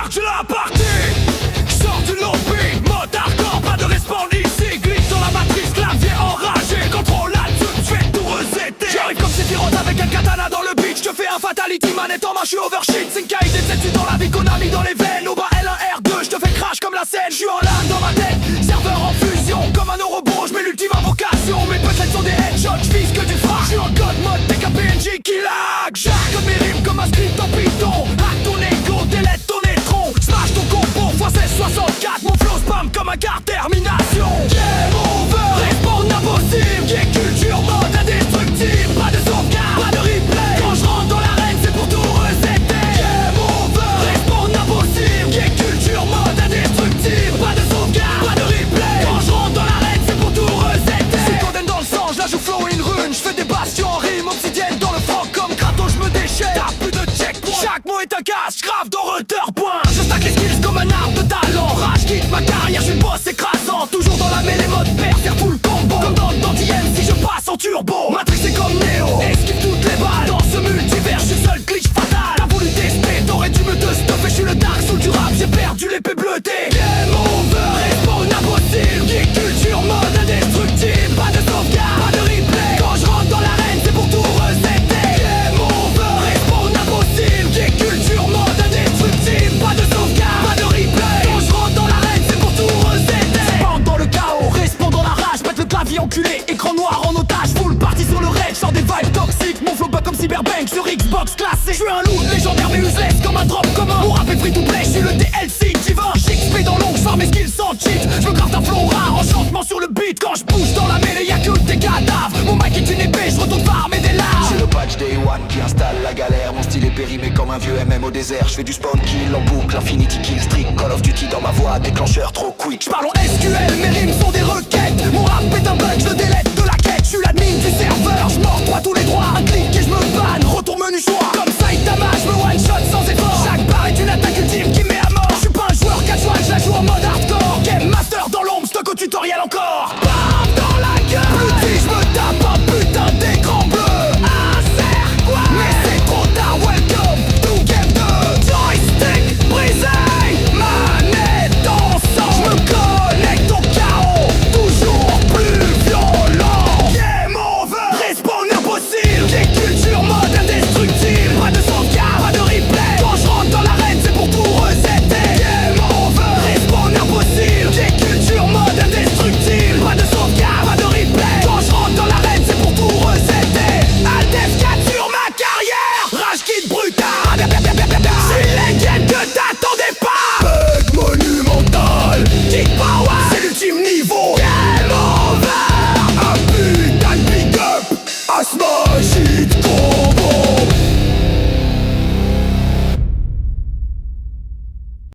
charge la partie. Sors du lobby, mode hardcore, pas de respawn ici. Glisse dans la matrice, clavier enragé. Contrôle là-dessus, j'vais tout resetter. J'arrive comme Sephiroth avec un katana dans le beat. J'te fais un fatality, manette en main, j'suis overshit. Senkai, des dans la vie qu'on a mis dans les veines. Au bas L1, R2, j'te fais crash comme la scène. J'suis en lame dans ma tête, serveur en fusion. Comme un robot, j'mets l'ultime invocation. Mes punchlines sont des headshots, j'vise que du frac. J'suis en god mode, TKPNJ qui lag. J'arcode mes rimes comme un script en Python. Hack ton ego, délète ton étron. Smash ton combo, x1664. Mon flow spam comme un quart termination. Game over, respawn impossible. Qui culture mode indestructible. Pas de sauvegarde, pas de replay. Quand j'rentre dans l'arène, c'est pour tout resetter. Game over, respawn impossible. Qui culture mode indestructible. Pas de sauvegarde, pas de replay. Quand j'rentre dans l'arène, c'est pour tout resetter. C'est Coden dans le sang, j'la joue flow in rune. J'fais des bastions en rime, obsidienne dans le froc. Comme Kratos, j'me déchaîne. T'as plus de checkpoint. Chaque mot est un casse, j'grave dans retard point. Je stack les skills comme un arbre de talent. Rage quitte ma carrière, j'suis le boss écrasant. Toujours dans la mêlée mode père, faire tout le combo. Comme dans le Dandy si je passe en turbo. Matrix c'est comme Neo, esquive toutes les balles. Dans ce multivers, j'suis seul glitch fatal. T'as voulu tester, t'aurais dû me te stopper. J'suis le dark soul du rap, j'ai perdu l'épée bleutée. Game over, respawn impossible. Geek culture mode indestructible. Pas de sauvegarde, pas de replay. Quand j'rentre dans l'arène, c'est pour tout resetter. Game over, respawn impossible. Geek culture mode indestructible. Pas de sauvegarde, pas de replay. Quand j'rentre dans l'arène, c'est pour tout resetter. Spawn dans le chaos, respawn dans la rage. Pète le clavier enculé, écran noir en otage. Full party sur le raid, j'sors des vibes toxiques. Mon flow bug comme Cyberbank sur Xbox classé. J'suis un loup légendaire mais useless comme un drop commun. Mon rap est free to play, j'suis le DLC divin. J'XP dans l'ongle, j'sors mes skills sans cheat. J'me grave un flow rare, enchantement sur le beat. Quand j'bouge dans la mêlée, y'a que des cadavres. Mon mic est une épée, j'retourne farmer des larmes. C'est le patch Day One qui installe la galère. Mon style est périmé comme un vieux MM au désert. J'fais du spawn kill en boucle, infinity kill streak. Call of Duty dans ma voix, déclencheur trop quick. J'parle en SQL, mes rimes sont des requêtes. Mon rap est un bug, j'le délète de la quête. J'suis l'admin du serveur, j'm'octroie tous les droits. Un clic et j'me banne, retour menu choix. Comme Saitama, j'me one shot